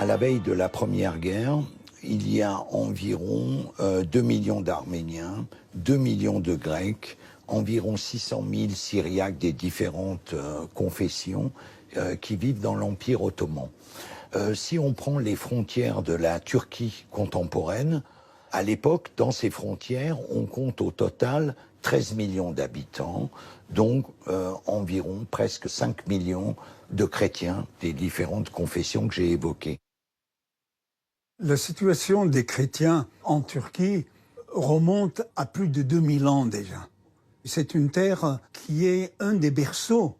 À la veille de la Première Guerre, il y a environ 2 millions d'Arméniens, 2 millions de Grecs, environ 600 000 Syriaques des différentes confessions qui vivent dans l'Empire ottoman. Si on prend les frontières de la Turquie contemporaine, à l'époque, dans ces frontières, on compte au total 13 millions d'habitants, donc environ presque 5 millions de chrétiens des différentes confessions que j'ai évoquées. La situation des chrétiens en Turquie remonte à plus de 2000 ans déjà. C'est une terre qui est un des berceaux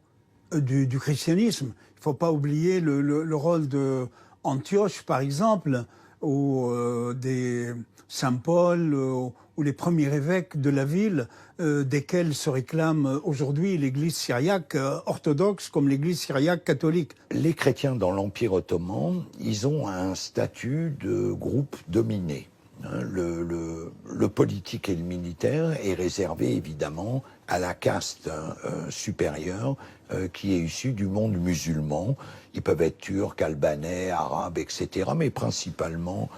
du christianisme. Il ne faut pas oublier le rôle d'Antioche, par exemple, ou des Saint-Paul, ou les premiers évêques de la ville, desquels se réclame aujourd'hui l'Église syriaque orthodoxe comme l'Église syriaque catholique. Les chrétiens dans l'Empire ottoman, ils ont un statut de groupe dominé. Le politique et le militaire est réservé évidemment à la caste supérieure qui est issue du monde musulman. Ils peuvent être turcs, albanais, arabes, etc., mais principalement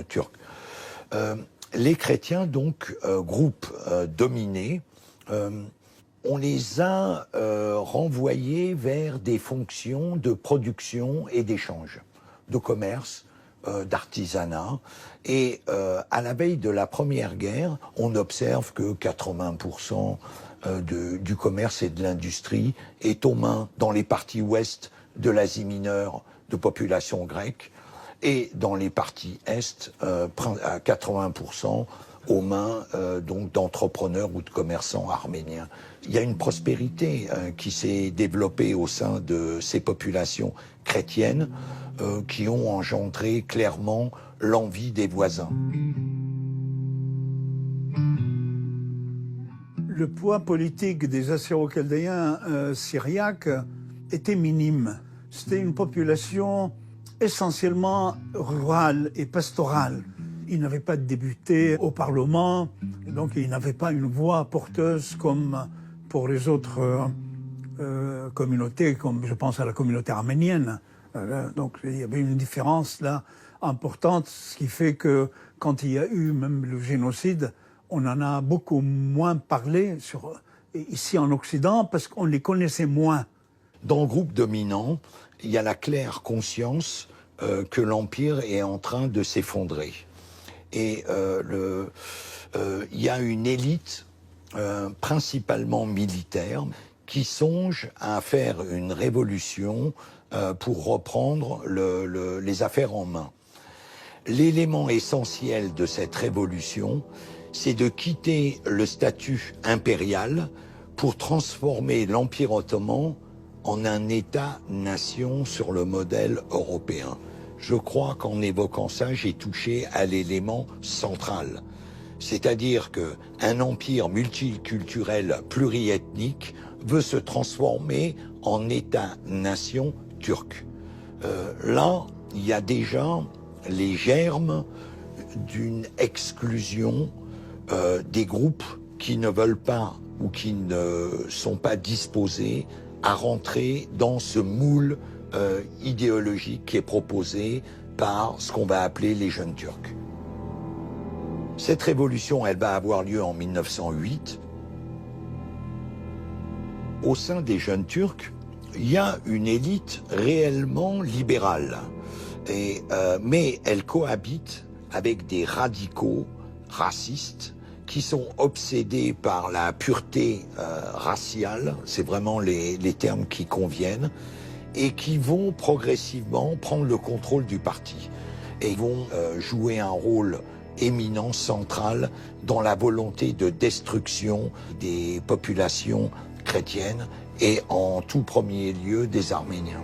turcs. Les chrétiens, donc, groupe dominé, on les a renvoyés vers des fonctions de production et d'échange, de commerce, d'artisanat. Et à la veille de la Première Guerre, on observe que 80% du commerce et de l'industrie est aux mains dans les parties ouest de l'Asie mineure de population grecque, et dans les parties est, à 80% aux mains donc d'entrepreneurs ou de commerçants arméniens. Il y a une prospérité qui s'est développée au sein de ces populations chrétiennes qui ont engendré clairement l'envie des voisins. Le poids politique des Assyro-Chaldéens syriaques était minime. C'était une population essentiellement rurale et pastorale. Ils n'avaient pas de députés au Parlement, donc ils n'avaient pas une voix porteuse comme pour les autres communautés, comme je pense à la communauté arménienne. Donc il y avait une différence là importante, ce qui fait que quand il y a eu même le génocide, on en a beaucoup moins parlé ici en Occident parce qu'on les connaissait moins. Dans le groupe dominant, il y a la claire conscience que l'Empire est en train de s'effondrer. Et il y a une élite, principalement militaire, qui songe à faire une révolution pour reprendre les affaires en main. L'élément essentiel de cette révolution, c'est de quitter le statut impérial pour transformer l'Empire ottoman en un État-nation sur le modèle européen. Je crois qu'en évoquant ça, j'ai touché à l'élément central. C'est-à-dire qu'un empire multiculturel pluriethnique veut se transformer en État-nation turc. Là, il y a déjà les germes d'une exclusion des groupes qui ne veulent pas ou qui ne sont pas disposés à rentrer dans ce moule idéologique qui est proposé par ce qu'on va appeler les jeunes Turcs. Cette révolution, elle va avoir lieu en 1908. Au sein des jeunes Turcs, il y a une élite réellement libérale, mais elle cohabite avec des radicaux racistes qui sont obsédés par la pureté raciale, c'est vraiment les termes qui conviennent, et qui vont progressivement prendre le contrôle du parti. Et ils vont jouer un rôle éminent, central, dans la volonté de destruction des populations chrétiennes et en tout premier lieu des Arméniens.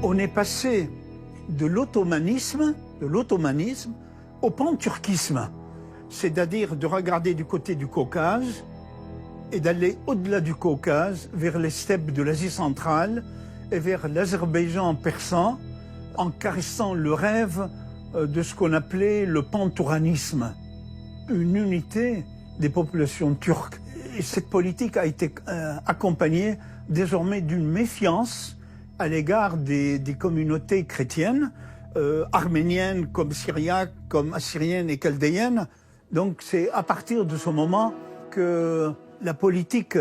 On est passé de l'ottomanisme au panturquisme, c'est-à-dire de regarder du côté du Caucase et d'aller au-delà du Caucase, vers les steppes de l'Asie centrale et vers l'Azerbaïdjan persan, en caressant le rêve de ce qu'on appelait le pantouranisme, une unité des populations turques. Et cette politique a été accompagnée désormais d'une méfiance à l'égard des communautés chrétiennes, arméniennes comme syriaques, comme assyriennes et chaldéennes. Donc c'est à partir de ce moment que la politique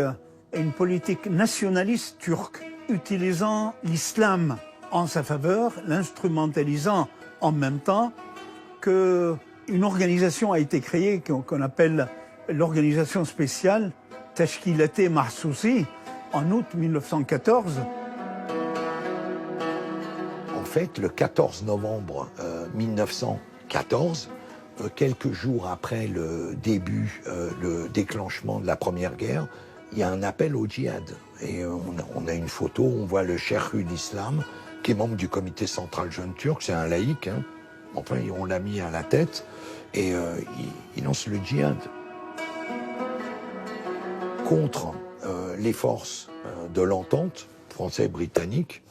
est une politique nationaliste turque, utilisant l'islam en sa faveur, l'instrumentalisant en même temps, qu'une organisation a été créée qu'on appelle l'organisation spéciale Tashkilat-e Mahsousi en août 1914. En fait, le 14 novembre 1914, quelques jours après le déclenchement de la Première Guerre, il y a un appel au djihad. Et on a une photo, on voit le Cheikh-ul Islam, qui est membre du comité central jeune turc, c'est un laïc, hein. Enfin, on l'a mis à la tête, et il lance le djihad contre les forces de l'entente français-britannique,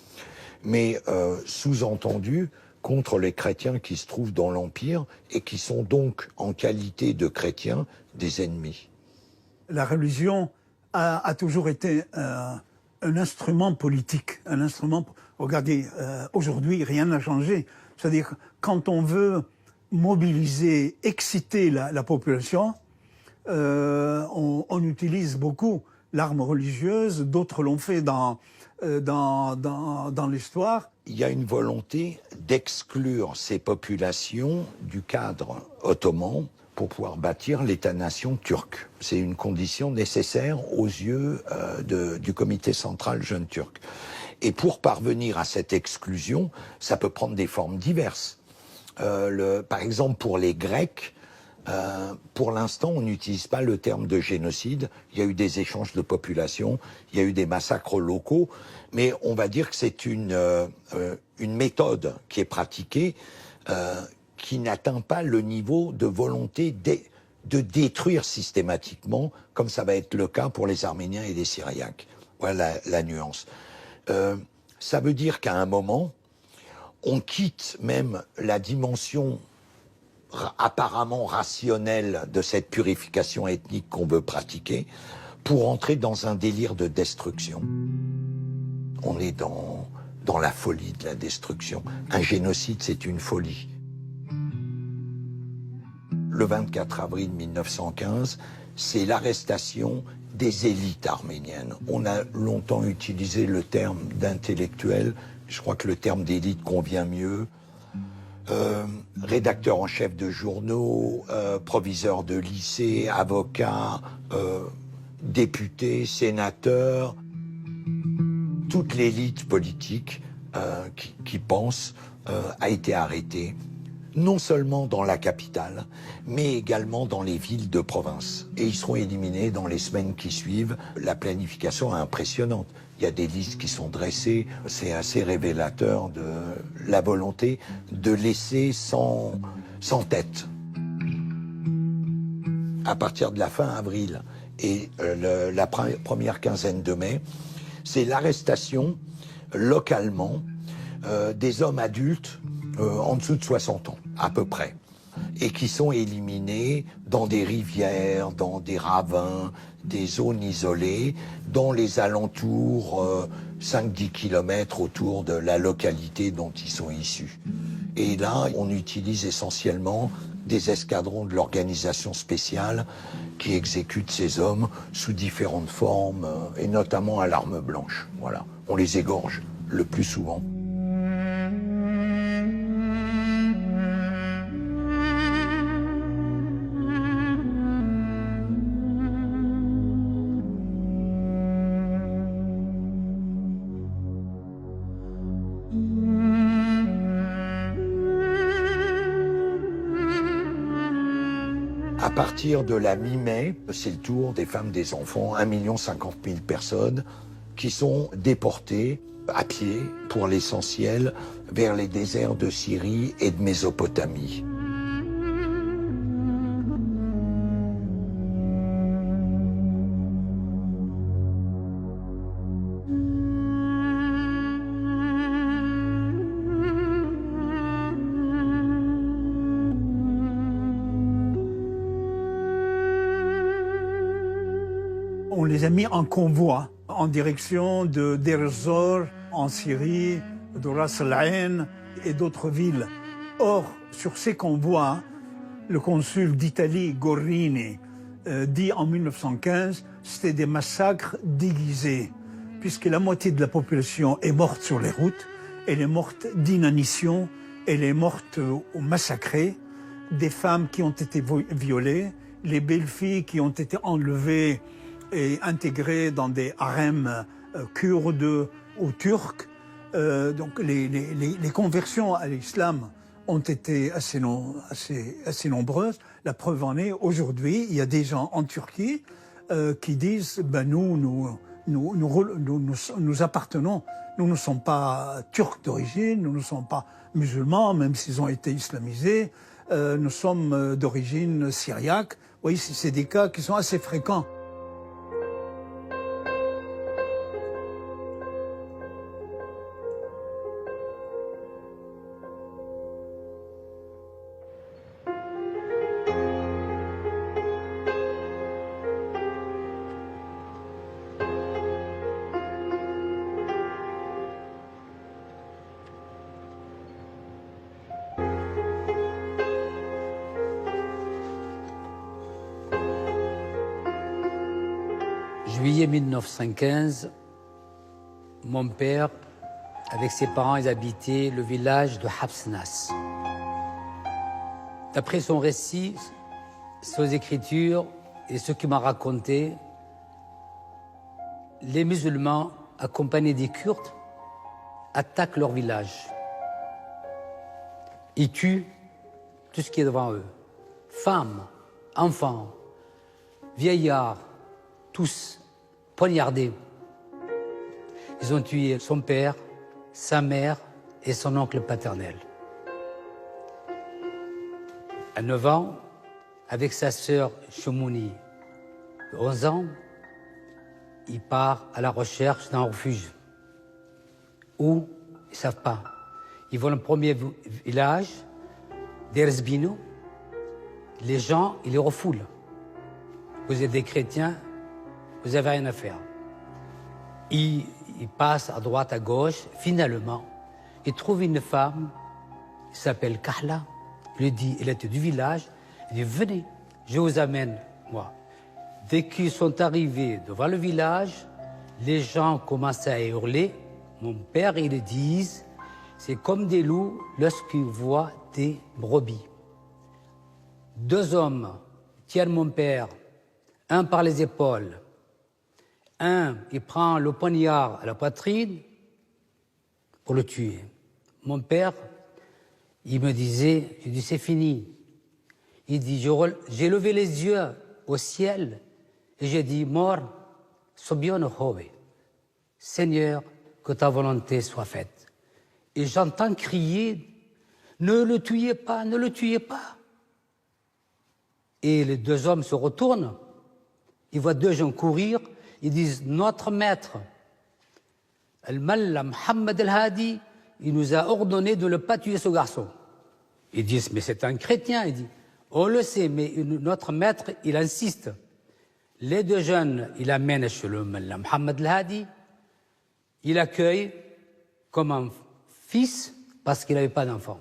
mais sous-entendu contre les chrétiens qui se trouvent dans l'Empire et qui sont donc, en qualité de chrétiens, des ennemis. La religion a toujours été un instrument politique, un instrument. Regardez, aujourd'hui, rien n'a changé. C'est-à-dire, quand on veut mobiliser, exciter la population, on utilise beaucoup l'arme religieuse. D'autres l'ont fait dans l'histoire. Il y a une volonté d'exclure ces populations du cadre ottoman pour pouvoir bâtir l'État-nation turc. C'est une condition nécessaire aux yeux du comité central jeune turc. Et pour parvenir à cette exclusion, ça peut prendre des formes diverses. Par exemple, pour les Grecs, pour l'instant, on n'utilise pas le terme de génocide. Il y a eu des échanges de population, il y a eu des massacres locaux, mais on va dire que c'est une méthode qui est pratiquée, qui n'atteint pas le niveau de volonté de détruire systématiquement, comme ça va être le cas pour les Arméniens et les Syriaques. Voilà la nuance. Ça veut dire qu'à un moment, on quitte même la dimension apparemment rationnelle de cette purification ethnique qu'on veut pratiquer pour entrer dans un délire de destruction. On est dans la folie de la destruction. Un génocide, c'est une folie. Le 24 avril 1915, c'est l'arrestation des élites arméniennes. On a longtemps utilisé le terme d'intellectuel. Je crois que le terme d'élite convient mieux. Rédacteurs en chef de journaux, proviseurs de lycées, avocats, députés, sénateurs, toute l'élite politique qui pense a été arrêtée, non seulement dans la capitale, mais également dans les villes de province. Et ils seront éliminés dans les semaines qui suivent. La planification est impressionnante. Il y a des listes qui sont dressées, c'est assez révélateur de la volonté de laisser sans tête. À partir de la fin avril et la première quinzaine de mai, c'est l'arrestation localement des hommes adultes en dessous de 60 ans, à peu près, et qui sont éliminés dans des rivières, dans des ravins, des zones isolées, dans les alentours, 5-10 kilomètres autour de la localité dont ils sont issus. Et là, on utilise essentiellement des escadrons de l'organisation spéciale qui exécutent ces hommes sous différentes formes, et notamment à l'arme blanche. Voilà. On les égorge le plus souvent. À partir de la mi-mai, c'est le tour des femmes, des enfants, 1 50 000 personnes qui sont déportées à pied, pour l'essentiel, vers les déserts de Syrie et de Mésopotamie. On les a mis en convoi en direction de Deir ez-Zor en Syrie, de Ras al-Ain et d'autres villes. Or, sur ces convois, le consul d'Italie, Gorrini, dit en 1915, c'était des massacres déguisés, puisque la moitié de la population est morte sur les routes, elle est morte d'inanition, elle est morte ou massacrée, des femmes qui ont été violées, les belles filles qui ont été enlevées et intégrées dans des harems kurdes ou turcs. Donc les conversions à l'islam ont été assez nombreuses. La preuve en est, aujourd'hui, il y a des gens en Turquie qui disent nous appartenons, nous ne sommes pas turcs d'origine, nous ne sommes pas musulmans, même s'ils ont été islamisés, nous sommes d'origine syriaque. Vous voyez, c'est des cas qui sont assez fréquents. Juillet 1915, mon père, avec ses parents, ils habitaient le village de Hafsnas. D'après son récit, ses écritures et ce qu'il m'a raconté, les musulmans, accompagnés des Kurdes, attaquent leur village. Ils tuent tout ce qui est devant eux. Femmes, enfants, vieillards, tous poignardés. Ils ont tué son père, sa mère et son oncle paternel. À 9 ans, avec sa sœur Chomouni, de 11 ans, il part à la recherche d'un refuge. Où? Ils ne savent pas. Ils vont au premier village, Deir ez-Bino. Les gens, ils les refoulent. Vous êtes des chrétiens, vous n'avez rien à faire. Il passe à droite, à gauche. Finalement, il trouve une femme, qui s'appelle Kahla. Il lui dit, elle était du village. Il dit, venez, je vous amène, moi. Dès qu'ils sont arrivés devant le village, les gens commencent à hurler. Mon père, ils disent, c'est comme des loups lorsqu'ils voient des brebis. 2 hommes tiennent mon père, un par les épaules. Un, il prend le poignard à la poitrine pour le tuer. Mon père, il me disait, je dis c'est fini. Il dit, j'ai levé les yeux au ciel et j'ai dit, mort, sobion hove. Seigneur, que ta volonté soit faite. Et j'entends crier, ne le tuez pas, ne le tuez pas. Et les 2 hommes se retournent, ils voient 2 gens courir. Ils disent, notre maître, Al-Mallah Mohammed Al-Hadi, il nous a ordonné de ne pas tuer ce garçon. Ils disent, mais c'est un chrétien. Il dit, on le sait, mais notre maître, il insiste. Les 2 jeunes, il amène chez le Mallah Mohammed Al-Hadi, il accueille comme un fils parce qu'il n'avait pas d'enfant.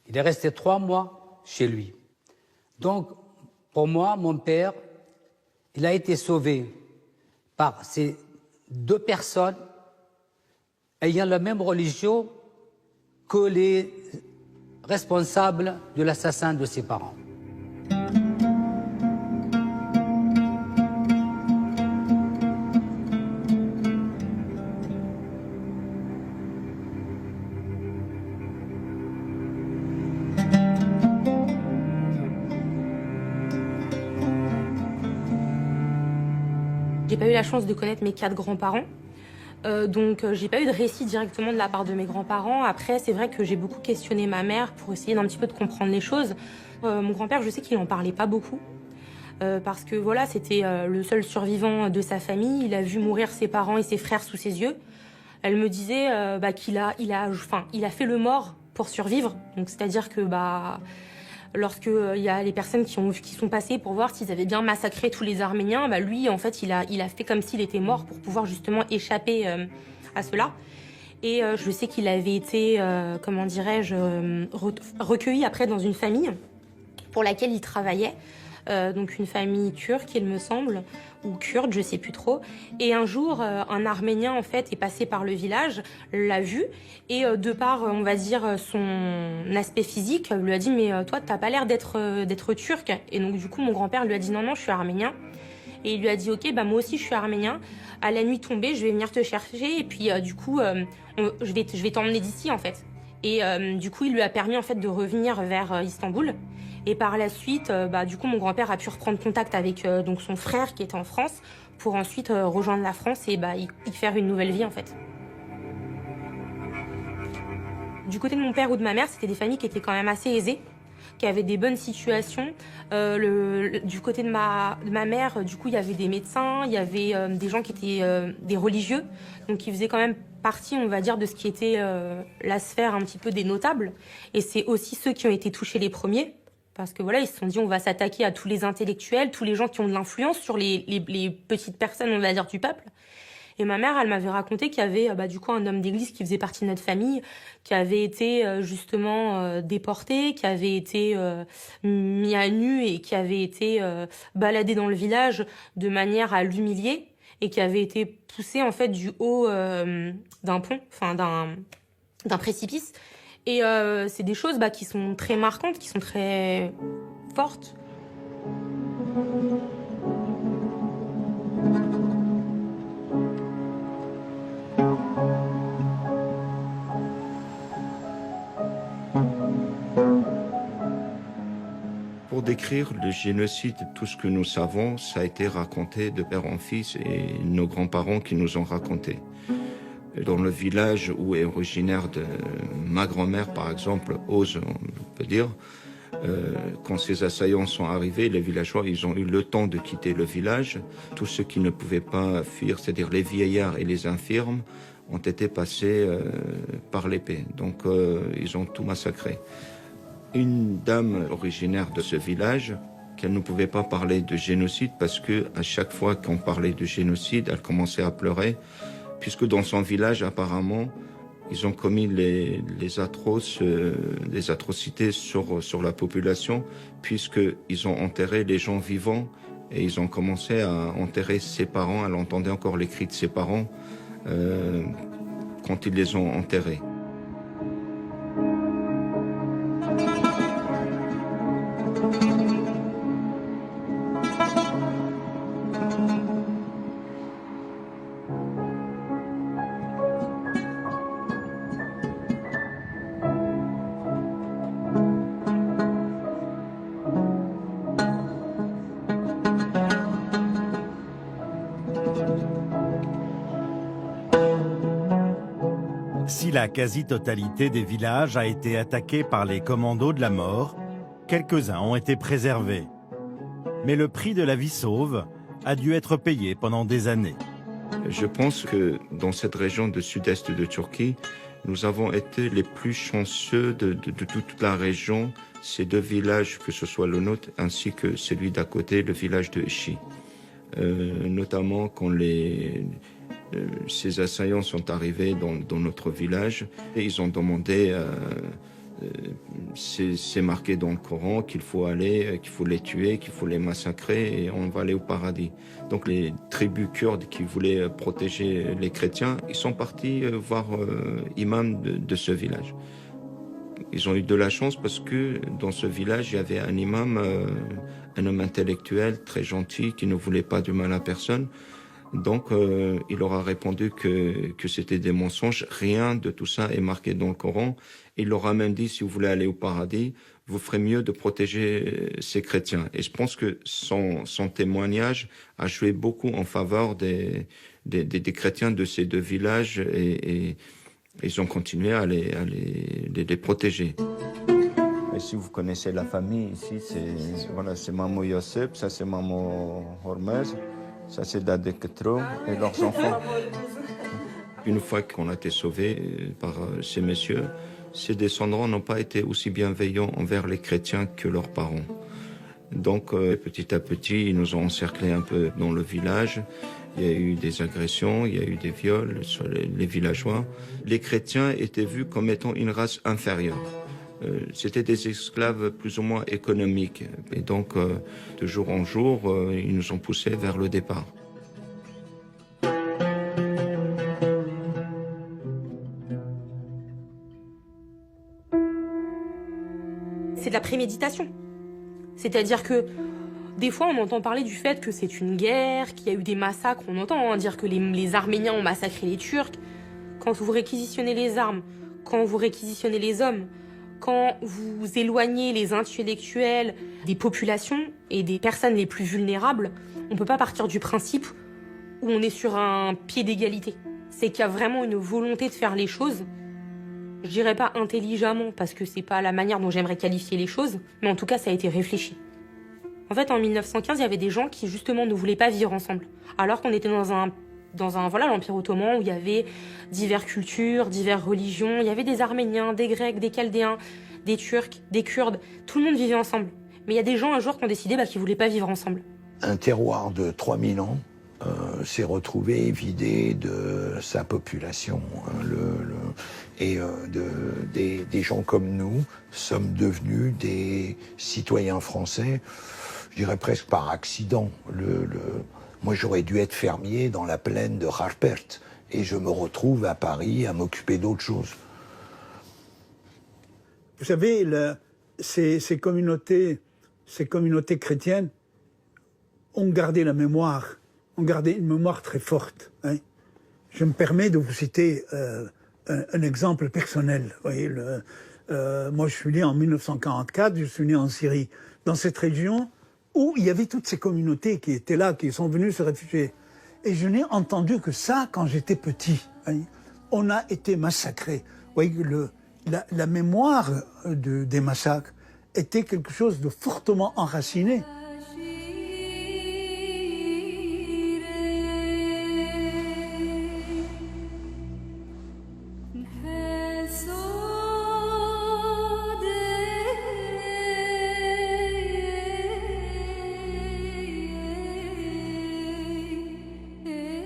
Il est resté 3 mois chez lui. Donc, pour moi, mon père, il a été sauvé par ces 2 personnes ayant la même religion que les responsables de l'assassin de ses parents. J'ai pas eu la chance de connaître mes 4 grands-parents. Donc j'ai pas eu de récit directement de la part de mes grands-parents. Après, c'est vrai que j'ai beaucoup questionné ma mère pour essayer d'un petit peu de comprendre les choses. Mon grand-père, je sais qu'il en parlait pas beaucoup. Parce que voilà, c'était le seul survivant de sa famille. Il a vu mourir ses parents et ses frères sous ses yeux. Elle me disait qu'il a fait le mort pour survivre. Donc c'est-à-dire que lorsque il y a les personnes qui sont passées pour voir s'ils avaient bien massacré tous les Arméniens, lui en fait il a fait comme s'il était mort pour pouvoir justement échapper à cela. Et je sais qu'il avait été recueilli après dans une famille pour laquelle il travaillait. Donc une famille turque, il me semble, ou kurde, je sais plus trop. Et un jour, un Arménien en fait est passé par le village, l'a vu, et de par, on va dire, son aspect physique, lui a dit mais toi t'as pas l'air d'être turc. Et donc du coup mon grand-père lui a dit non je suis arménien. Et il lui a dit ok moi aussi je suis arménien. À la nuit tombée je vais venir te chercher et puis je vais t'emmener d'ici en fait. Et du coup il lui a permis en fait de revenir vers Istanbul. Et par la suite, du coup, mon grand-père a pu reprendre contact avec donc son frère qui était en France pour ensuite rejoindre la France et y faire une nouvelle vie en fait. Du côté de mon père ou de ma mère, c'était des familles qui étaient quand même assez aisées, qui avaient des bonnes situations. Du côté de ma mère, du coup, il y avait des médecins, il y avait des gens qui étaient des religieux, donc ils faisaient quand même partie, on va dire, de ce qui était la sphère un petit peu des notables. Et c'est aussi ceux qui ont été touchés les premiers. Parce que voilà, ils se sont dit on va s'attaquer à tous les intellectuels, tous les gens qui ont de l'influence sur les petites personnes, on va dire, du peuple. Et ma mère, elle m'avait raconté qu'il y avait du coup un homme d'église qui faisait partie de notre famille, qui avait été justement déporté, qui avait été mis à nu et qui avait été baladé dans le village de manière à l'humilier et qui avait été poussé en fait du haut d'un pont, enfin d'un précipice. Et c'est des choses qui sont très marquantes, qui sont très fortes. Pour décrire le génocide, tout ce que nous savons, ça a été raconté de père en fils et nos grands-parents qui nous ont raconté. Dans le village où est originaire de ma grand-mère, par exemple, Ose, on peut dire, quand ces assaillants sont arrivés, les villageois, ils ont eu le temps de quitter le village. Tous ceux qui ne pouvaient pas fuir, c'est-à-dire les vieillards et les infirmes, ont été passés par l'épée. Donc, ils ont tout massacré. Une dame originaire de ce village, qu'elle ne pouvait pas parler de génocide parce que à chaque fois qu'on parlait de génocide, elle commençait à pleurer. Puisque dans son village, apparemment, ils ont commis les atrocités sur la population, puisqu'ils ont enterré les gens vivants et ils ont commencé à enterrer ses parents. Elle entendait encore les cris de ses parents quand ils les ont enterrés. Si la quasi-totalité des villages a été attaquée par les commandos de la mort, quelques-uns ont été préservés. Mais le prix de la vie sauve a dû être payé pendant des années. Je pense que dans cette région de sud-est de Turquie, nous avons été les plus chanceux de toute la région. Ces 2 villages, que ce soit le nôtre ainsi que celui d'à côté, le village de Ishi. Notamment quand ces assaillants sont arrivés dans notre village et ils ont demandé c'est marqué dans le Coran qu'il faut aller, qu'il faut les tuer, qu'il faut les massacrer et on va aller au paradis. Donc les tribus kurdes qui voulaient protéger les chrétiens, ils sont partis voir l'imam de ce village. Ils ont eu de la chance parce que dans ce village, il y avait un imam, un homme intellectuel, très gentil, qui ne voulait pas du mal à personne. Donc, il leur a répondu que c'était des mensonges. Rien de tout ça est marqué dans le Coran. Il leur a même dit, si vous voulez aller au paradis, vous ferez mieux de protéger ces chrétiens. Et je pense que son témoignage a joué beaucoup en faveur des chrétiens de ces deux villages et ils ont continué à les protéger. Et si vous connaissez la famille ici, c'est Maman Youssef, ça c'est Maman Hormez, ça c'est Dadé Ketro et leurs enfants. Une fois qu'on a été sauvés par ces messieurs, ces descendants n'ont pas été aussi bienveillants envers les chrétiens que leurs parents. Donc petit à petit, ils nous ont encerclés un peu dans le village. Il y a eu des agressions, il y a eu des viols sur les villageois. Les chrétiens étaient vus comme étant une race inférieure. C'était des esclaves plus ou moins économiques. Et donc, de jour en jour, ils nous ont poussés vers le départ. C'est de la préméditation. C'est-à-dire que des fois, on entend parler du fait que c'est une guerre, qu'il y a eu des massacres. On entend dire que les Arméniens ont massacré les Turcs. Quand vous réquisitionnez les armes, quand vous réquisitionnez les hommes, quand vous éloignez les intellectuels des populations et des personnes les plus vulnérables, on ne peut pas partir du principe où on est sur un pied d'égalité. C'est qu'il y a vraiment une volonté de faire les choses. Je dirais pas intelligemment, parce que c'est pas la manière dont j'aimerais qualifier les choses, mais en tout cas, ça a été réfléchi. En fait, en 1915, il y avait des gens qui, justement, ne voulaient pas vivre ensemble. Alors qu'on était dans l'Empire ottoman, où il y avait diverses cultures, diverses religions. Il y avait des Arméniens, des Grecs, des Chaldéens, des Turcs, des Kurdes. Tout le monde vivait ensemble. Mais il y a des gens, un jour, qui ont décidé qu'ils voulaient pas vivre ensemble. Un terroir de 3000 ans s'est retrouvé vidé de sa population. Des gens comme nous sommes devenus des citoyens français, je dirais presque par accident. Moi, j'aurais dû être fermier dans la plaine de Harpert, et je me retrouve à Paris à m'occuper d'autre chose. Vous savez, ces communautés chrétiennes ont gardé la mémoire, ont gardé une mémoire très forte. Hein. Je me permets de vous citer un exemple personnel. Vous voyez, moi, je suis né en 1944, je suis né en Syrie, dans cette région où il y avait toutes ces communautés qui étaient là, qui sont venues se réfugier. Et je n'ai entendu que ça quand j'étais petit. Hein. On a été massacrés. Vous voyez, la mémoire des massacres était quelque chose de fortement enraciné.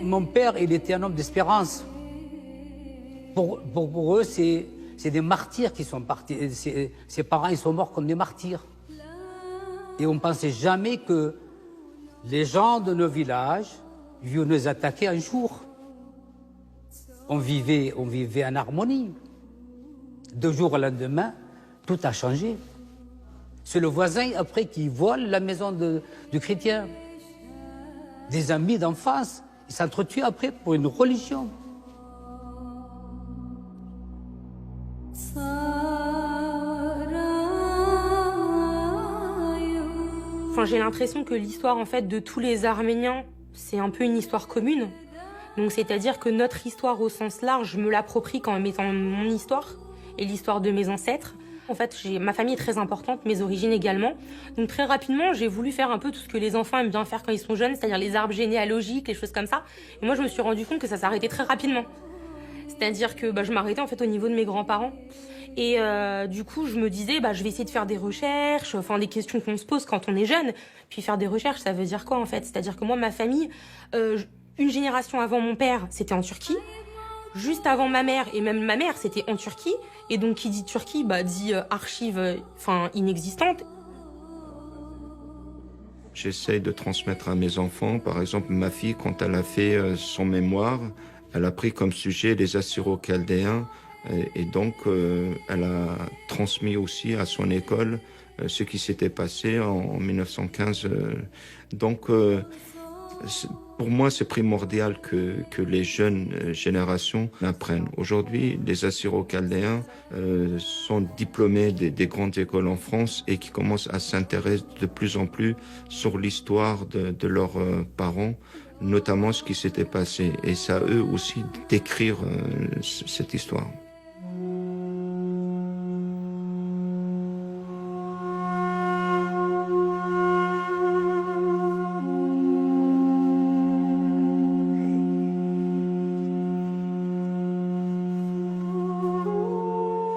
Mon père, il était un homme d'espérance. Pour eux, c'est des martyrs qui sont partis. Ses parents, ils sont morts comme des martyrs. Et on ne pensait jamais que les gens de nos villages viennent nous attaquer un jour. On vivait en harmonie. 2 jours au lendemain, tout a changé. C'est le voisin, après, qui vole la maison du chrétien. Des amis d'enfance. Ils s'entretuent après pour une religion. Enfin, j'ai l'impression que l'histoire en fait de tous les Arméniens, c'est un peu une histoire commune. Donc c'est-à-dire que notre histoire au sens large, je me l'approprie quand même étant mon histoire et l'histoire de mes ancêtres. En fait, ma famille est très importante, mes origines également. Donc très rapidement, j'ai voulu faire un peu tout ce que les enfants aiment bien faire quand ils sont jeunes, c'est-à-dire les arbres généalogiques, les choses comme ça. Et moi, je me suis rendu compte que ça s'arrêtait très rapidement. C'est-à-dire que je m'arrêtais en fait au niveau de mes grands-parents. Et du coup, je me disais, je vais essayer de faire des recherches, enfin des questions qu'on se pose quand on est jeune. Puis faire des recherches, ça veut dire quoi en fait? C'est-à-dire que moi, ma famille, une génération avant mon père, c'était en Turquie. juste avant ma mère, et même ma mère, c'était en Turquie. Et donc, qui dit Turquie, dit archives inexistantes. J'essaye de transmettre à mes enfants. Par exemple, ma fille, quand elle a fait son mémoire, elle a pris comme sujet les Assyro-Chaldéens. Et donc, elle a transmis aussi à son école ce qui s'était passé en 1915. Donc, pour moi, c'est primordial que les jeunes générations apprennent. Aujourd'hui, les Assyro-Chaldéens sont diplômés des grandes écoles en France et qui commencent à s'intéresser de plus en plus sur l'histoire de leurs parents, notamment ce qui s'était passé. Et c'est à eux aussi d'écrire cette histoire.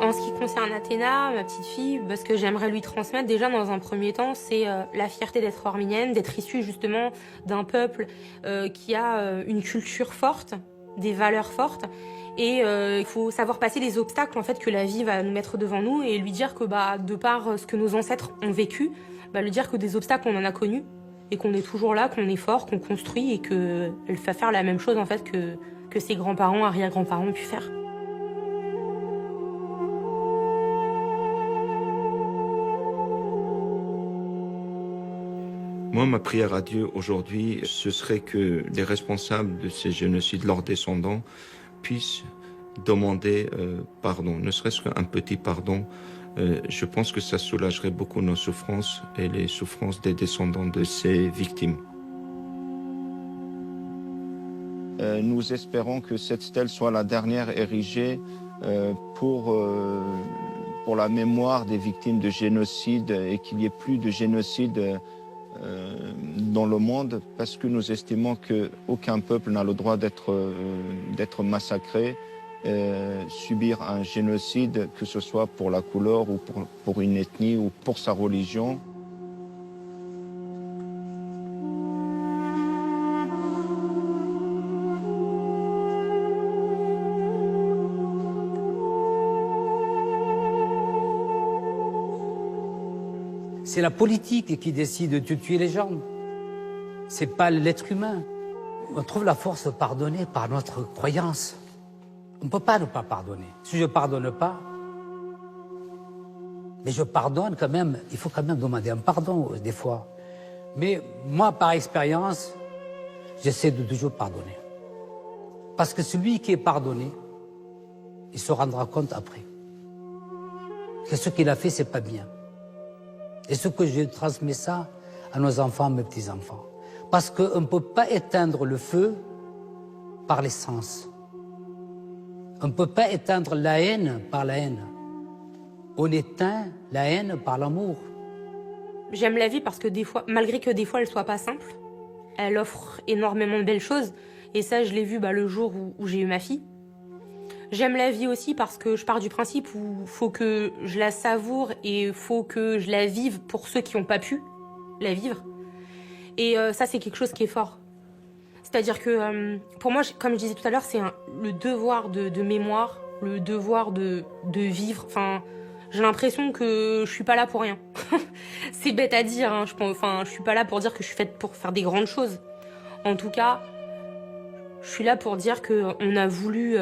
En ce qui concerne Athéna, ma petite fille, ce que j'aimerais lui transmettre déjà dans un premier temps, c'est la fierté d'être arménienne, d'être issue justement d'un peuple qui a une culture forte, des valeurs fortes. Et il faut savoir passer les obstacles en fait que la vie va nous mettre devant nous et lui dire que de par ce que nos ancêtres ont vécu, lui dire que des obstacles on en a connus et qu'on est toujours là, qu'on est fort, qu'on construit et qu'elle va faire la même chose en fait que ses grands-parents, arrière-grands-parents ont pu faire. Moi, ma prière à Dieu aujourd'hui, ce serait que les responsables de ces génocides, leurs descendants, puissent demander pardon, ne serait-ce qu'un petit pardon. Je pense que ça soulagerait beaucoup nos souffrances et les souffrances des descendants de ces victimes. Nous espérons que cette stèle soit la dernière érigée pour la mémoire des victimes de génocide et qu'il n'y ait plus de génocide dans le monde, parce que nous estimons qu'aucun peuple n'a le droit d'être massacré, subir un génocide, que ce soit pour la couleur ou pour une ethnie ou pour sa religion. C'est la politique qui décide de tuer les gens. C'est pas l'être humain. On trouve la force de pardonner par notre croyance. On ne peut pas ne pas pardonner. Si je ne pardonne pas, mais je pardonne quand même, il faut quand même demander un pardon des fois. Mais moi, par expérience, j'essaie de toujours pardonner. Parce que celui qui est pardonné, il se rendra compte après que ce qu'il a fait, c'est pas bien. Et ce que je transmets ça à nos enfants, mes petits-enfants. Parce qu'on ne peut pas éteindre le feu par les sens. On ne peut pas éteindre la haine par la haine. On éteint la haine par l'amour. J'aime la vie parce que des fois, malgré que des fois elle soit pas simple, elle offre énormément de belles choses. Et ça, je l'ai vu le jour où j'ai eu ma fille. J'aime la vie aussi parce que je pars du principe où faut que je la savoure et faut que je la vive pour ceux qui n'ont pas pu la vivre. Et ça, c'est quelque chose qui est fort. C'est-à-dire que pour moi, comme je disais tout à l'heure, c'est le devoir de mémoire, le devoir de vivre. Enfin, j'ai l'impression que je suis pas là pour rien. C'est bête à dire, hein. Je suis pas là pour dire que je suis faite pour faire des grandes choses. En tout cas, je suis là pour dire qu'on a voulu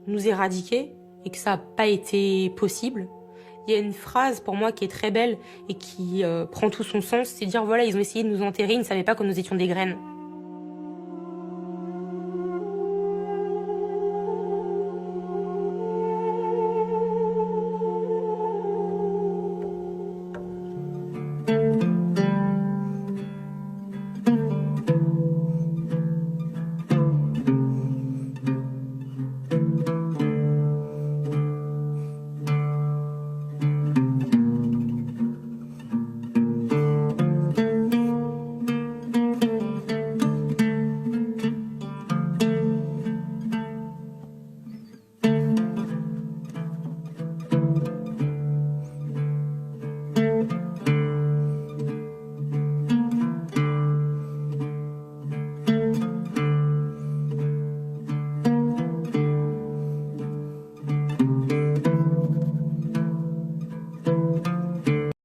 nous éradiquer et que ça n'a pas été possible. Il y a une phrase pour moi qui est très belle et qui prend tout son sens, c'est dire voilà, ils ont essayé de nous enterrer, ils ne savaient pas que nous étions des graines.